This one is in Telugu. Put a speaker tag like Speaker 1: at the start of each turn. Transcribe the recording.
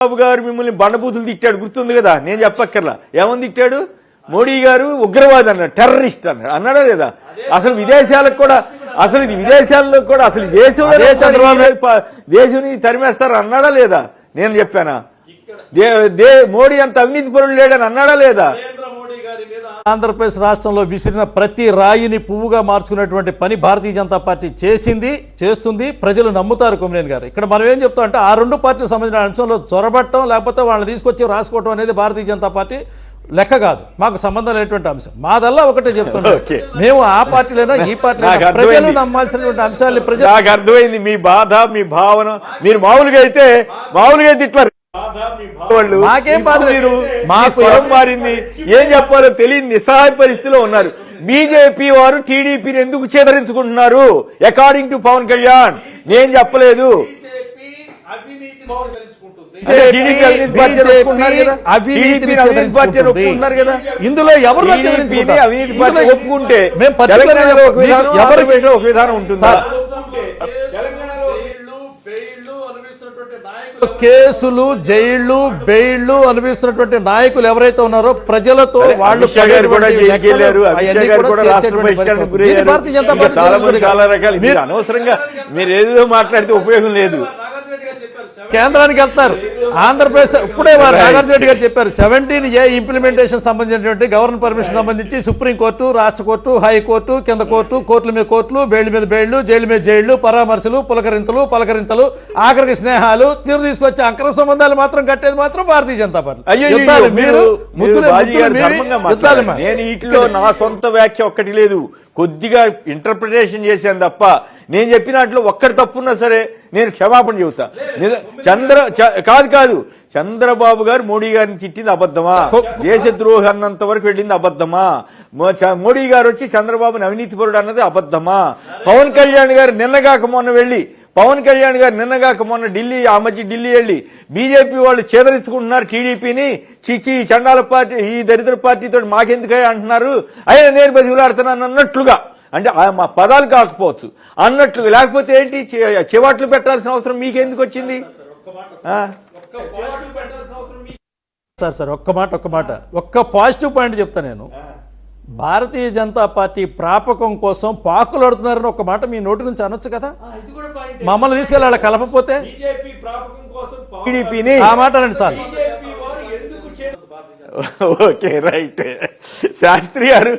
Speaker 1: బాబు గారు మిమ్మల్ని బండబూతులు తిట్టాడు గుర్తుంది కదా, నేను చెప్పక్కర్లా. ఏమని తిట్టాడు? మోడీ గారు ఉగ్రవాది అన్నాడు, టెర్రరిస్ట్ అన్నాడు, అన్నాడా లేదా? అసలు విదేశాలకు కూడా, అసలు ఇది విదేశాల్లో కూడా అసలు దేశంలో చంద్రబాబు దేశంని తరిమేస్తారు అన్నాడా లేదా? నేను చెప్పానా? మోడీ అంత అవినీతి పరుడు లేడని అన్నాడా లేదా?
Speaker 2: ఆంధ్రప్రదేశ్ రాష్ట్రంలో విసిరిన ప్రతి రాయిని పువ్వుగా మార్చుకున్నటువంటి పని భారతీయ జనతా పార్టీ చేస్తుంది. ప్రజలు నమ్ముతారు. కొమ్మినేని గారు, ఇక్కడ మనం ఏం చెప్తాం అంటే ఆ రెండు పార్టీలకు సంబంధించిన అంశంలో చొరబట్టడం లేకపోతే వాళ్ళని తీసుకొచ్చి రాసుకోవటం అనేది భారతీయ జనతా పార్టీ లెక్క కాదు, మాకు సంబంధం లేనటువంటి అంశం. మాదల్లా ఒకటే చెప్తున్నాం, మేము ఆ పార్టీలైనా ఈ పార్టీలైనా ప్రజలు నమ్మాల్సినటువంటి అంశాన్ని ప్రజలు.
Speaker 1: నాకు అర్థమైంది మీ బాధ, మీ భావన. మీరు మామూలుగా అయితే ఇట్లా
Speaker 2: మాకేం బాధ లేదు,
Speaker 1: మాకు ఏం మారింది, ఏం చెప్పాలో తెలియని నిస్సహాయ పరిస్థితిలో ఉన్నారు. బీజేపీ వారు టీడీపీని ఎందుకు చేదరించుకుంటున్నారు? అకార్డింగ్ టు పవన్ కళ్యాణ్, నేను చెప్పలేదు.
Speaker 2: ఇందులో ఎవరు
Speaker 1: అవినీతి పార్టీ ఒప్పుకుంటే
Speaker 2: ఎవరి
Speaker 1: ఒక విధానం ఉంటుంది.
Speaker 2: కేసులు, జైళ్లు, బెయిళ్లు అనుభవిస్తున్నటువంటి నాయకులు ఎవరైతే ఉన్నారో ప్రజలతో వాళ్ళు
Speaker 1: అనవసరంగా మీరు ఏదో మాట్లాడితే ఉపయోగం లేదు.
Speaker 2: కేంద్రానికి వెళ్తారు. ఆంధ్రప్రదేశ్ ఇప్పుడే వారు నాగార్జున రెడ్డి గారు చెప్పారు, 17A ఇంప్లిమెంటేషన్ సంబంధించినటువంటి గవర్నర్ పర్మిషన్ సంబంధించి సుప్రీంకోర్టు, రాష్ట్ర కోర్టు, హైకోర్టు, కింద కోర్టుల మీద కోర్టులు, బెయిల్ మీద బెయిళ్లు, జైలు మీద జైళ్లు, పరామర్శలు, పలకరింతలు, ఆఖరికి స్నేహాలు తీసుకొచ్చి అక్రమ సంబంధాలు మాత్రం కట్టేది మాత్రం భారతీయ జనతా పార్టీ.
Speaker 1: మీరు నేను వీటిలో నా సొంత వ్యాఖ్య ఒక్కటి లేదు, కొద్దిగా ఇంటర్ప్రిటేషన్ చేశాను తప్ప. నేను చెప్పిన దాంట్లో ఒక్కటి తప్పున్నా సరే నేను క్షమాపణ చెబుతా. కాదు చంద్రబాబు గారు మోడీ గారిని తిట్టింది అబద్ధమా? దేశద్రోహి అన్నంత వరకు వెళ్ళింది అబద్ధమా? మోడీ గారు వచ్చి చంద్రబాబుని అవినీతి పరుడు అన్నది అబద్ధమా? పవన్ కళ్యాణ్ గారు నిన్నగాక మొన్న ఢిల్లీ, ఆ మధ్య ఢిల్లీ వెళ్ళి బీజేపీ వాళ్ళు చేదరించుకుంటున్నారు టీడీపీని, చిచి చండాల పార్టీ, ఈ దరిద్ర పార్టీతో మాకెందుకై అంటున్నారు, అయినా నేను బతిలాడుతున్నాను అన్నట్లుగా, అంటే మా పదాలు కాకపోవచ్చు అన్నట్లుగా. లేకపోతే ఏంటి చివాట్లు పెట్టాల్సిన అవసరం మీకెందుకు వచ్చింది?
Speaker 2: సార్ ఒక్క పాజిటివ్ పాయింట్ చెప్తా నేను. భారతీయ జనతా పార్టీ ప్రాపకం కోసం పాకులాడుతున్నారని ఒక మాట మీ నోటి నుంచి అనొచ్చు కదా. మమ్మల్ని తీసుకెళ్ళి అలా కలపపోతే
Speaker 1: టీడీపీని
Speaker 2: ఆ మాట అనండి చాలు.
Speaker 1: Okay right. శాస్త్రి గారు